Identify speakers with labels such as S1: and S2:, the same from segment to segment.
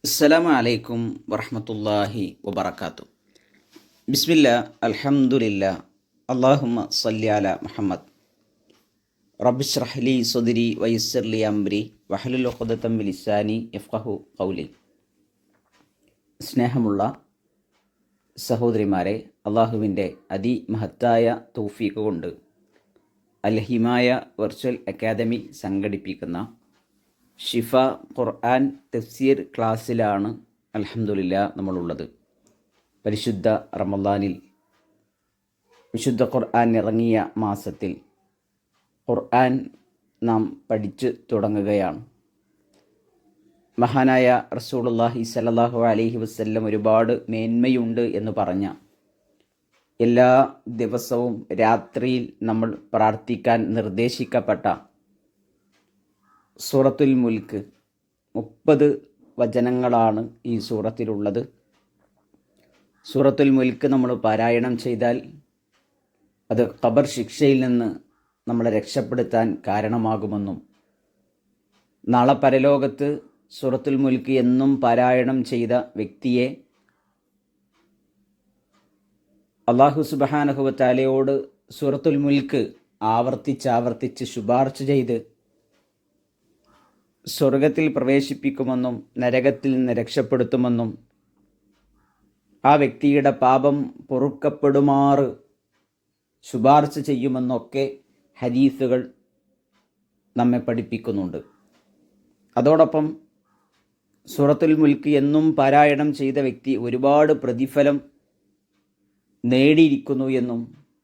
S1: അസ്സലാമു അലൈക്കും വറഹ്മത്തുള്ളാഹി വബറകാത്തു. ബിസ്മില്ലാ അൽഹംദുലില്ലാ അല്ലാഹുമ്മ സ്വല്ലി അലാ മുഹമ്മദ്. റബ്ബിശ്റഹ് ലി സ്വദ്രി വയസ്സിർ ലി അംരി വഹ്ലുൽ ഉഖ്ദതം മിൻ ലിസാനി യഫ്ഖഹു ഖൗലി. സ്നേഹമുള്ള സഹോദരിമാരെ, അള്ളാഹുവിൻ്റെ അതിമഹത്തായ തൗഫീഖ് കൊണ്ട് അൽ ഹിമായ വെർച്വൽ അക്കാദമി സംഘടിപ്പിക്കുന്ന ഷിഫ ഖുർആൻ തഫ്സീർ ക്ലാസ്സിലാണ് അൽഹംദുലില്ലാ നമ്മളുള്ളത്. പരിശുദ്ധ റമളാനിൽ വിശുദ്ധ ഖുർആൻ ഇറങ്ങിയ മാസത്തിൽ ഖുർആൻ നാം പഠിച്ചു തുടങ്ങുകയാണ്. മഹാനായ റസൂലുള്ളാഹി സ്വല്ലല്ലാഹു അലൈഹി വസല്ലം ഒരുപാട് മേന്മയുണ്ട് എന്ന് പറഞ്ഞ എല്ലാ ദിവസവും രാത്രിയിൽ നമ്മൾ പ്രാർത്ഥിക്കാൻ നിർദ്ദേശിക്കപ്പെട്ട സൂറത്തുൽ മുൽക്ക് 30 വചനങ്ങളാണ് ഈ സൂറത്തിലുള്ളത്. സൂറത്തുൽ മുൽക്ക് നമ്മൾ പാരായണം ചെയ്താൽ അത് ഖബർ ശിക്ഷയിൽ നിന്ന് നമ്മളെ രക്ഷപ്പെടുത്താൻ കാരണമാകുമെന്നും നാളെ പരലോകത്ത് സൂറത്തുൽ മുൽക്ക് എന്നും പാരായണം ചെയ്ത വ്യക്തിയെ അല്ലാഹു സുബ്ഹാനഹു വ തആലയോട് സൂറത്തുൽ മുൽക്ക് ആവർത്തിച്ച് ശുപാർശ ചെയ്ത് സ്വർഗത്തിൽ പ്രവേശിപ്പിക്കുമെന്നും നരകത്തിൽ നിന്ന് രക്ഷപ്പെടുത്തുമെന്നും ആ വ്യക്തിയുടെ പാപം പൊറുക്കപ്പെടുമാറ് ശുപാർശ ചെയ്യുമെന്നൊക്കെ ഹദീസുകൾ നമ്മെ പഠിപ്പിക്കുന്നുണ്ട്. അതോടൊപ്പം സൂറത്തുൽ മുൽക്ക് എന്നും പാരായണം ചെയ്ത വ്യക്തി ഒരുപാട് പ്രതിഫലം നേടിയിരിക്കുന്നു എന്നും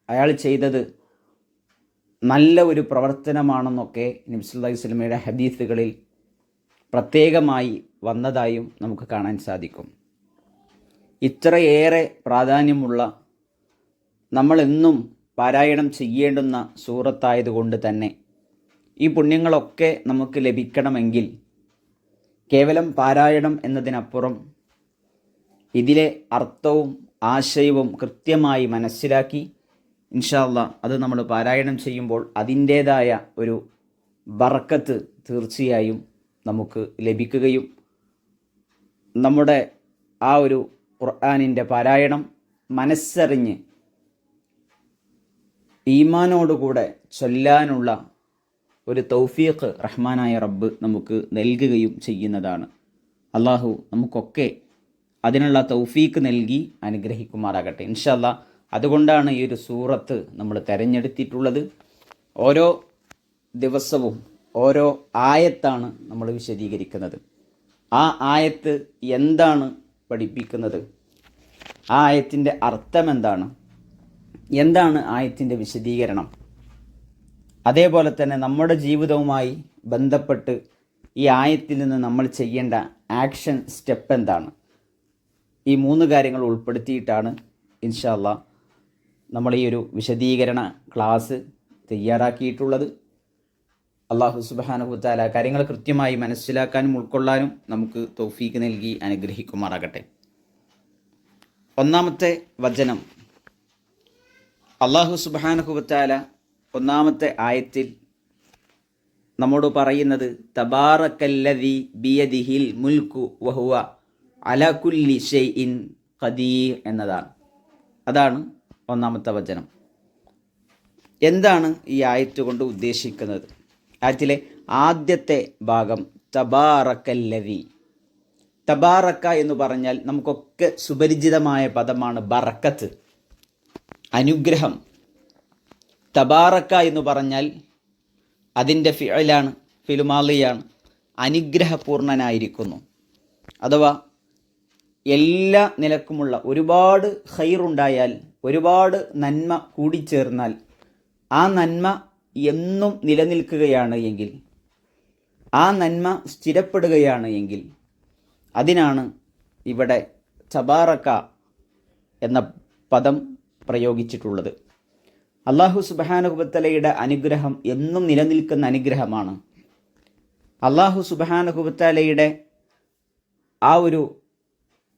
S1: അയാൾ ചെയ്തത് നല്ല ഒരു പ്രവർത്തനമാണെന്നൊക്കെ നബി സല്ലല്ലാഹു അലൈഹി വസല്ലമയുടെ ഹദീസുകളിൽ പ്രത്യേകമായി വന്നതായും നമുക്ക് കാണാൻ സാധിക്കും. ഇത്രയേറെ പ്രാധാന്യമുള്ള നമ്മളെന്നും പാരായണം ചെയ്യേണ്ടുന്ന സൂറത്തായതുകൊണ്ട് തന്നെ ഈ പുണ്യങ്ങളൊക്കെ നമുക്ക് ലഭിക്കണമെങ്കിൽ കേവലം പാരായണം എന്നതിനപ്പുറം ഇതിലെ അർത്ഥവും ആശയവും കൃത്യമായി മനസ്സിലാക്കി ഇൻഷാ അല്ലാഹ് അത് നമ്മൾ പാരായണം ചെയ്യുമ്പോൾ അതിൻ്റേതായ ഒരു ബറക്കത്ത് തീർച്ചയായും നമുക്ക് ലഭിക്കുകയും നമ്മുടെ ആ ഒരു ഖുർആനിൻ്റെ പാരായണം മനസ്സറിഞ്ഞ് ഈമാനോടുകൂടെ ചൊല്ലാനുള്ള ഒരു തൗഫീഖ് റഹ്മാനായ റബ്ബ് നമുക്ക് നൽകുകയും ചെയ്യുന്നതാണ്. അള്ളാഹു നമുക്കൊക്കെ അതിനുള്ള തൗഫീഖ് നൽകി അനുഗ്രഹിക്കുമാറാകട്ടെ ഇൻഷാ അല്ലാഹ്. അതുകൊണ്ടാണ് ഈ ഒരു സൂറത്ത് നമ്മൾ തിരഞ്ഞെടുത്തിട്ടുള്ളത്. ഓരോ ദിവസവും ഓരോ ആയത്താണ് നമ്മൾ വിശദീകരിക്കുന്നത്. ആ ആയത്ത് എന്താണ് പഠിപ്പിക്കുന്നത്, ആ ആയത്തിൻ്റെ അർത്ഥം എന്താണ് ആയത്തിൻ്റെ വിശദീകരണം, അതേപോലെ തന്നെ നമ്മുടെ ജീവിതവുമായി ബന്ധപ്പെട്ട് ഈ ആയത്തിൽ നിന്ന് നമ്മൾ ചെയ്യേണ്ട ആക്ഷൻ സ്റ്റെപ്പ് എന്താണ്, ഈ 3 കാര്യങ്ങൾ ഉൾപ്പെടുത്തിയിട്ടാണ് ഇൻഷാ അല്ലാഹ് നമ്മൾ ഈ ഒരു വിശദീകരണ ക്ലാസ് തയ്യാറാക്കിയിട്ടുള്ളത്. അല്ലാഹു സുബ്ഹാനഹു വ തആല കാര്യങ്ങൾ കൃത്യമായി മനസ്സിലാക്കാനും ഉൾക്കൊള്ളാനും നമുക്ക് തൗഫീഖ് നൽകി അനുഗ്രഹിക്കുമാറാകട്ടെ. ഒന്നാമത്തെ വചനം, അല്ലാഹു സുബ്ഹാനഹു വ തആല ഒന്നാമത്തെ ആയത്തിൽ നമ്മോട് പറയുന്നത് തബാറക്കല്ലദീ ബിയദിഹിൽ മുൽക്കു വഹുവ അലാ കുല്ലി ഷൈഇൻ ഖദീർ എന്നതാണ്. അതാണ് ഒന്നാമത്തെ വചനം. എന്താണ് ഈ ആയത്ത് കൊണ്ട് ഉദ്ദേശിക്കുന്നത്? ആയത്തിലെ ആദ്യത്തെ ഭാഗം തബാറക്കല്ലദീ. തബാറക്ക എന്ന് പറഞ്ഞാൽ നമുക്കൊക്കെ സുപരിചിതമായ പദമാണ് ബറക്കത്ത്, അനുഗ്രഹം. തബാറക്ക എന്ന് പറഞ്ഞാൽ അതിൻ്റെ ഫിലുമാലിയാണ്, അനുഗ്രഹപൂർണനായിരിക്കുന്നു. അഥവാ എല്ലാ നിലക്കുമുള്ള ഒരുപാട് ഖൈറുണ്ടായാൽ, ഒരുപാട് നന്മ കൂടിച്ചേർന്നാൽ ആ നന്മ എന്നും നിലനിൽക്കുകയാണ് എങ്കിൽ, ആ നന്മ സ്ഥിരപ്പെടുകയാണ് എങ്കിൽ അതിനാണ് ഇവിടെ തബാറക്ക എന്ന പദം പ്രയോഗിച്ചിട്ടുള്ളത്. അല്ലാഹു സുബ്ഹാനഹു വ തആലയുടെ അനുഗ്രഹം എന്നും നിലനിൽക്കുന്ന അനുഗ്രഹമാണ്. അല്ലാഹു സുബ്ഹാനഹു വ തആലയുടെ ആ ഒരു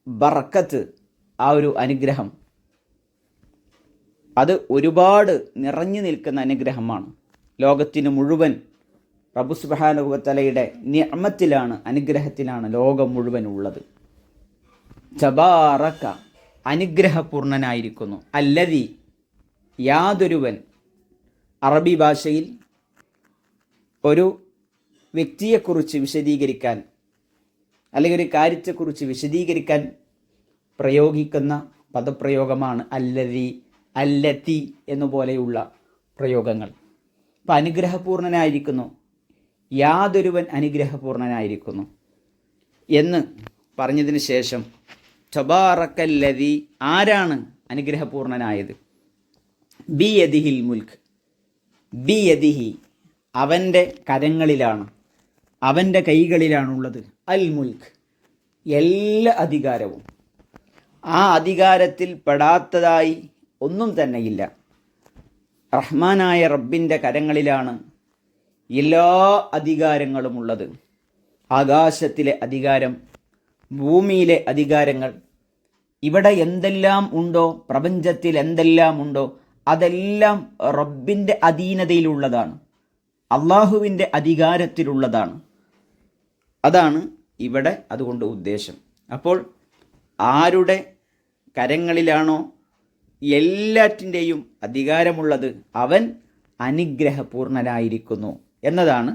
S1: ബറക്കത്ത്, ആ ഒരു അനുഗ്രഹം, അത് ഒരുപാട് നിറഞ്ഞു നിൽക്കുന്ന അനുഗ്രഹമാണ്. ലോകത്തിന് മുഴുവൻ റബ്ബ് സുബ്ഹാനഹു വ തആലയുടെ നിഅമത്തിലാണ്, അനുഗ്രഹത്തിലാണ് ലോകം മുഴുവൻ ഉള്ളത്. തബാറക അനുഗ്രഹപൂർണനായിരിക്കുന്നു. അല്ലദി യാതൊരുവൻ. അറബി ഭാഷയിൽ ഒരു വ്യക്തിയെക്കുറിച്ച് വിശദീകരിക്കാൻ അല്ലെങ്കിൽ ഒരു കാര്യത്തെക്കുറിച്ച് വിശദീകരിക്കാൻ പ്രയോഗിക്കുന്ന പദപ്രയോഗമാണ് അല്ലദി, അല്ലത്തി എന്നുപോലെയുള്ള പ്രയോഗങ്ങൾ. അപ്പം അനുഗ്രഹപൂർണനായിരിക്കുന്നു, യാതൊരുവൻ അനുഗ്രഹപൂർണനായിരിക്കുന്നു എന്ന് പറഞ്ഞതിന് ശേഷം തബാറക്കല്ലദി, ആരാണ് അനുഗ്രഹപൂർണനായത്? ബിയദിഹിൽ മുൽക്ക്, ബിയദിഹി അവൻ്റെ കരങ്ങളിലാണ്, അവൻ്റെ കൈകളിലാണുള്ളത് അൽ മുൽക്ക് എല്ലാ അധികാരവും. ആ അധികാരത്തിൽ പെടാത്തതായി ഒന്നും തന്നെയില്ല. റഹ്മാനായ റബ്ബിൻ്റെ കരങ്ങളിലാണ് എല്ലാ അധികാരങ്ങളും ഉള്ളത്. ആകാശത്തിലെ അധികാരം, ഭൂമിയിലെ അധികാരങ്ങൾ, ഇവിടെ എന്തെല്ലാം ഉണ്ടോ, പ്രപഞ്ചത്തിൽ എന്തെല്ലാം ഉണ്ടോ അതെല്ലാം റബ്ബിൻ്റെ അധീനതയിലുള്ളതാണ്, അള്ളാഹുവിൻ്റെ അധികാരത്തിലുള്ളതാണ്. അതാണ് ഇവിടെ അതുകൊണ്ട് ഉദ്ദേശം. അപ്പോൾ ആരുടെ കരങ്ങളിലാണോ എല്ലാറ്റിൻ്റെയും അധികാരമുള്ളത് അവൻ അനുഗ്രഹപൂർണനായിരിക്കുന്നു എന്നതാണ്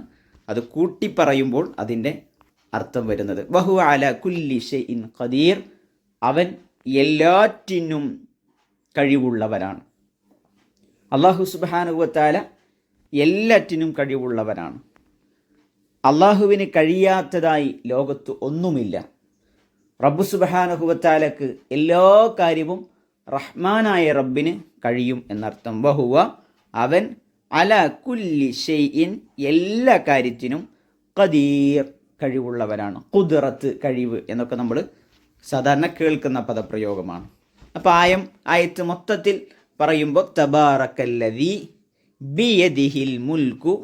S1: അത് കൂട്ടിപ്പറയുമ്പോൾ അതിൻ്റെ അർത്ഥം വരുന്നത്. വഹു അല കുല്ലി ഷൈഇൻ ഖദീർ, അവൻ എല്ലാറ്റിനും കഴിവുള്ളവനാണ്. അല്ലാഹു സുബ്ഹാനഹു വ തആല എല്ലാറ്റിനും കഴിവുള്ളവനാണ്. അള്ളാഹുവിന് കഴിയാത്തതായി ലോകത്ത് ഒന്നുമില്ല. റബ്ബ് സുബ്ഹാനഹു വ തആലക്ക് എല്ലാ കാര്യവും റഹ്മാനായ റബ്ബിന് കഴിയും എന്നർത്ഥം. വഹുവ അവൻ അല കുല്ലി ഷൈഇൻ എല്ലാ കാര്യത്തിനും ഖദീർ കഴിവുള്ളവനാണ്. ഖുദ്റത്ത് കഴിവ് എന്നൊക്കെ നമ്മൾ സാധാരണ കേൾക്കുന്ന പദപ്രയോഗമാണ്. അപ്പോൾ ആയത്ത് മൊത്തത്തിൽ പറയുമ്പോൾ തബാറക്കല്ലദീ ബിയദിഹിൽ മുൽക്കു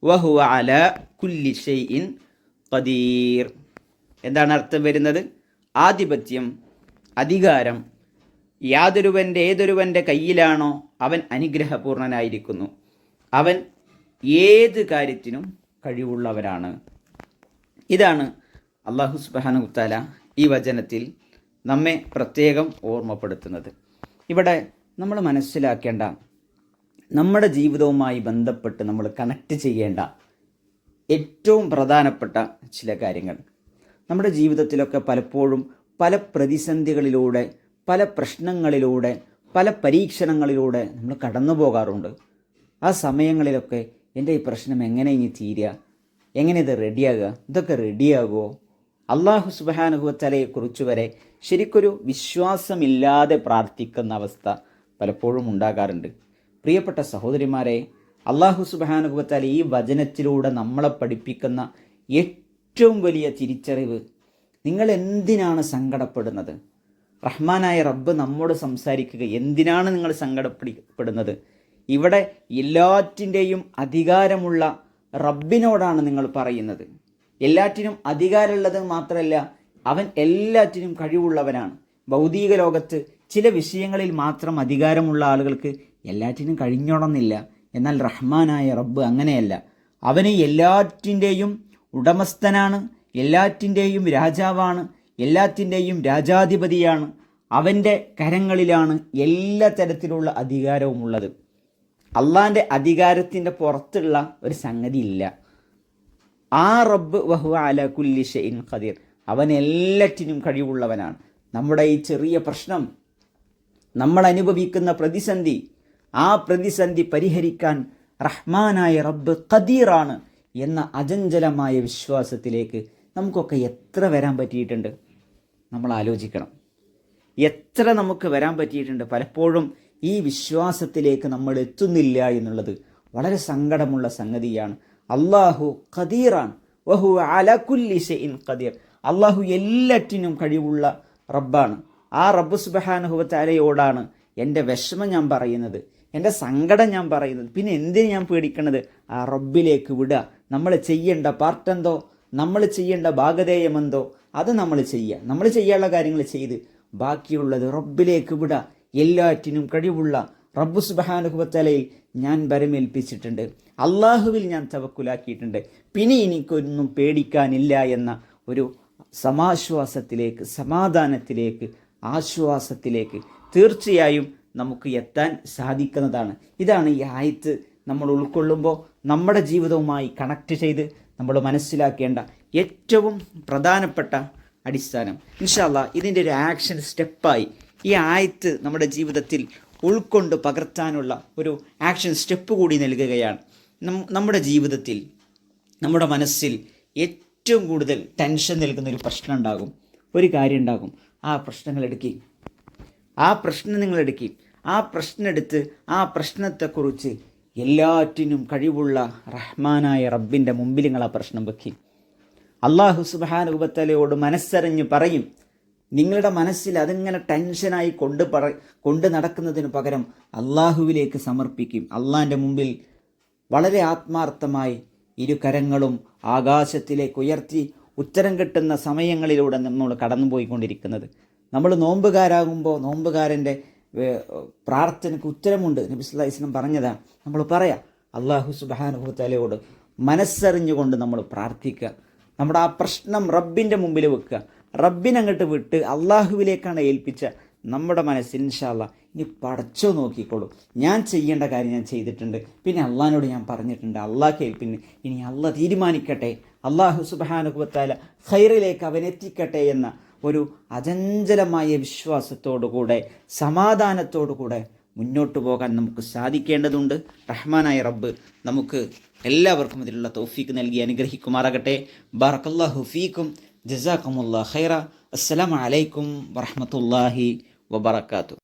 S1: വഹുവ അല കുല്ലി ഷൈഇൻ ഖദീർ. എന്താണ് അർത്ഥം വരുന്നത്? ആധിപത്യം, അധികാരം ഏതൊരുവൻ്റെ കയ്യിലാണോ അവൻ അനുഗ്രഹപൂർണനായിരിക്കുന്നു, അവൻ ഏത് കാര്യത്തിനും കഴിവുള്ളവരാണ്. ഇതാണ് അല്ലാഹു സുബ്ഹാനഹു വ തആല ഈ വചനത്തിൽ നമ്മെ പ്രത്യേകം ഓർമ്മപ്പെടുത്തുന്നത്. ഇവിടെ നമ്മൾ മനസ്സിലാക്കേണ്ട, നമ്മുടെ ജീവിതവുമായി ബന്ധപ്പെട്ട് നമ്മൾ കണക്ട് ചെയ്യേണ്ട ഏറ്റവും പ്രധാനപ്പെട്ട ചില കാര്യങ്ങൾ. നമ്മുടെ ജീവിതത്തിലൊക്കെ പലപ്പോഴും പല പ്രതിസന്ധികളിലൂടെ, പല പ്രശ്നങ്ങളിലൂടെ, പല പരീക്ഷണങ്ങളിലൂടെ നമ്മൾ കടന്നു പോകാറുണ്ട്. ആ സമയങ്ങളിലൊക്കെ എൻ്റെ ഈ പ്രശ്നം എങ്ങനെ ഇനി തീരുക, എങ്ങനെ ഇത് റെഡിയാകുക, ഇതൊക്കെ റെഡിയാകുമോ? അല്ലാഹു സുബ്ഹാനഹു വ തആലയെക്കുറിച്ച് വരെ ശരിക്കൊരു വിശ്വാസമില്ലാതെ പ്രാർത്ഥിക്കുന്ന അവസ്ഥ പലപ്പോഴും ഉണ്ടാകാറുണ്ട്. പ്രിയപ്പെട്ട സഹോദരിമാരെ, അല്ലാഹു സുബ്ഹാനഹു വ തആല ഈ വചനത്തിലൂടെ നമ്മളെ പഠിപ്പിക്കുന്ന ഏറ്റവും വലിയ തിരിച്ചറിവ്, നിങ്ങൾ എന്തിനാണ് സങ്കടപ്പെടുന്നത്? റഹ്മാനായ റബ്ബ് നമ്മോട് സംസാരിക്കുക, എന്തിനാണ് നിങ്ങൾ സങ്കടപ്പെടുന്നത്? ഇവിടെ എല്ലാറ്റിൻ്റെയും അധികാരമുള്ള റബ്ബിനോടാണ് നിങ്ങൾ പറയുന്നത്. എല്ലാറ്റിനും അധികാരമുള്ളത് മാത്രമല്ല, അവൻ എല്ലാറ്റിനും കഴിവുള്ളവനാണ്. ഭൗതിക ലോകത്ത് ചില വിഷയങ്ങളിൽ മാത്രം അധികാരമുള്ള ആളുകൾക്ക് എല്ലാറ്റിനും കഴിഞ്ഞോണമെന്നില്ല. എന്നാൽ റഹ്മാനായ റബ്ബ് അങ്ങനെയല്ല. അവന് എല്ലാറ്റിൻ്റെയും ഉടമസ്ഥനാണ്, എല്ലാറ്റിൻ്റെയും രാജാവാണ്, എല്ലാറ്റിൻ്റെയും രാജാധിപതിയാണ്. അവൻ്റെ കരങ്ങളിലാണ് എല്ലാ തരത്തിലുള്ള അധികാരവും ഉള്ളത്. അള്ളാൻ്റെ അധികാരത്തിൻ്റെ പുറത്തുള്ള ഒരു സംഗതി ഇല്ല. ആ റബ്ബ് വഹുവ അല കുല്ലി ഷൈഇൻ ഖദീർ, അവൻ എല്ലാറ്റിനും കഴിവുള്ളവനാണ്. നമ്മുടെ ഈ ചെറിയ പ്രശ്നം, നമ്മൾ അനുഭവിക്കുന്ന പ്രതിസന്ധി, ആ പ്രതിസന്ധി പരിഹരിക്കാൻ റഹ്മാനായ റബ്ബ് ഖദീറാണ് എന്ന അചഞ്ചലമായ വിശ്വാസത്തിലേക്ക് നമുക്കൊക്കെ എത്ര വരാൻ പറ്റിയിട്ടുണ്ട്? നമ്മൾ ആലോചിക്കണം. എത്ര നമുക്ക് വരാൻ പറ്റിയിട്ടുണ്ട്? പലപ്പോഴും ഈ വിശ്വാസത്തിലേക്ക് നമ്മൾ എത്തുന്നില്ല എന്നുള്ളത് വളരെ സങ്കടമുള്ള സംഗതിയാണ്. അല്ലാഹു ഖദീറാണ്, വഹുവ അലാ കുല്ലി ഷൈഇൻ ഖദീർ. അല്ലാഹു എല്ലാറ്റിനും കഴിവുള്ള റബ്ബാണ്. ആ റബ്ബ് സുബ്ഹാനഹു വ തആലയോടാണ് എൻ്റെ വിഷമം ഞാൻ പറയുന്നത്, എൻ്റെ സങ്കടം ഞാൻ പറയുന്നത്. പിന്നെ എന്തിന് ഞാൻ പേടിക്കണത്? ആ റബ്ബിലേക്ക് വിടുക. നമ്മൾ ചെയ്യേണ്ട പാർട്ടെന്തോ, നമ്മൾ ചെയ്യേണ്ട ഭാഗധേയമെന്തോ അത് നമ്മൾ ചെയ്യുക. നമ്മൾ ചെയ്യാനുള്ള കാര്യങ്ങൾ ചെയ്ത് ബാക്കിയുള്ളത് റബ്ബിലേക്ക് വിടുക. എല്ലാറ്റിനും കഴിവുള്ള റബ്ബ് സുബ്ഹാനഹു വ തആലയിൽ ഞാൻ ബരമേൽപ്പിച്ചിട്ടുണ്ട്, അള്ളാഹുവിൽ ഞാൻ തവക്കുലാക്കിയിട്ടുണ്ട്. പിന്നെ എനിക്കൊന്നും പേടിക്കാനില്ല എന്ന ഒരു സമാശ്വാസത്തിലേക്ക്, സമാധാനത്തിലേക്ക്, ആശ്വാസത്തിലേക്ക് തീർച്ചയായും നമുക്ക് എത്താൻ സാധിക്കുന്നതാണ്. ഇതാണ് ഈ ആയത്ത് നമ്മൾ ഉൾക്കൊള്ളുമ്പോൾ നമ്മുടെ ജീവിതവുമായി കണക്ട് ചെയ്ത് നമ്മൾ മനസ്സിലാക്കേണ്ട ഏറ്റവും പ്രധാനപ്പെട്ട അടിസ്ഥാനം. ഇൻഷാ അല്ലാഹ് ഇതിൻ്റെ ഒരു ആക്ഷൻ സ്റ്റെപ്പായി ഈ ആയത്ത് നമ്മുടെ ജീവിതത്തിൽ ഉൾക്കൊണ്ട് പകർത്താനുള്ള ഒരു ആക്ഷൻ സ്റ്റെപ്പ് കൂടി നൽകുകയാണ്. നമ്മുടെ ജീവിതത്തിൽ, നമ്മുടെ മനസ്സിൽ ഏറ്റവും കൂടുതൽ ടെൻഷൻ നൽകുന്ന ഒരു പ്രശ്നം ഉണ്ടാകും, ഒരു കാര്യം ഉണ്ടാകും. ആ പ്രശ്നം നിങ്ങളെടുക്കി, ആ പ്രശ്നം എടുത്ത് ആ പ്രശ്നത്തെക്കുറിച്ച് എല്ലാറ്റിനും കഴിവുള്ള റഹ്മാനായ റബ്ബിൻ്റെ മുമ്പിൽ നിങ്ങൾ ആ പ്രശ്നം വെക്കി. അള്ളാഹു സുബ്ഹാനഹു വ തആലയോട് മനസ്സറിഞ്ഞ് പറയും. നിങ്ങളുടെ മനസ്സിൽ അതിങ്ങനെ ടെൻഷനായി കൊണ്ട് നടക്കുന്നതിന് പകരം അള്ളാഹുവിലേക്ക് സമർപ്പിക്കും. അള്ളാഹിൻ്റെ മുമ്പിൽ വളരെ ആത്മാർത്ഥമായി ഇരു കരങ്ങളും ആകാശത്തിലേക്ക് ഉയർത്തി ഉത്തരം കിട്ടുന്ന സമയങ്ങളിലൂടെ നമ്മൾ കടന്നുപോയിക്കൊണ്ടിരിക്കുന്നത്. നമ്മൾ നോമ്പുകാരാകുമ്പോൾ നോമ്പുകാരൻ്റെ പ്രാർത്ഥനയ്ക്ക് ഉത്തരമുണ്ട്. നബി സല്ലല്ലാഹു അലൈഹി വസല്ലം പറഞ്ഞതാണ്. നമ്മൾ പറയാം അള്ളാഹു സുബ്ഹാനഹു വ തആലയോട് മനസ്സറിഞ്ഞുകൊണ്ട് നമ്മൾ പ്രാർത്ഥിക്കുക. നമ്മുടെ ആ പ്രശ്നം റബ്ബിൻ്റെ മുമ്പിൽ വെക്കുക. റബ്ബിനങ്ങോട്ട് വിട്ട് അള്ളാഹുവിലേക്കാണ് ഏൽപ്പിച്ച നമ്മുടെ മനസ്സിൽ ഇൻഷാ അല്ലാഹ് ഇനി പടച്ചോ നോക്കിക്കോളൂ, ഞാൻ ചെയ്യേണ്ട കാര്യം ഞാൻ ചെയ്തിട്ടുണ്ട്, പിന്നെ അള്ളാഹിനോട് ഞാൻ പറഞ്ഞിട്ടുണ്ട്, അള്ളാഹ് കേൾപ്പിന് ഇനി അള്ളാഹ് തീരുമാനിക്കട്ടെ, അള്ളാഹു സുബ്ഹാനഹു വ തആല ഖൈറിലേക്ക് അവനെത്തിക്കട്ടെ എന്ന ഒരു അചഞ്ചലമായ വിശ്വാസത്തോടുകൂടെ, സമാധാനത്തോടുകൂടെ മുന്നോട്ട് പോകാൻ നമുക്ക് സാധിക്കേണ്ടതുണ്ട്. റഹ്മാനായ റബ്ബ് നമുക്ക് എല്ലാവർക്കും ഇതിലുള്ള തൗഫീക്ക് നൽകി അനുഗ്രഹിക്കുമാറാകട്ടെ. ബാറക്കല്ലാഹു ഫീക്കും, ജസാക്കുമുല്ലാഹ് ഖൈറ. അസ്സലാമു അലൈക്കും വറഹ്മത്തുള്ളാഹി വബറകാതുഹു.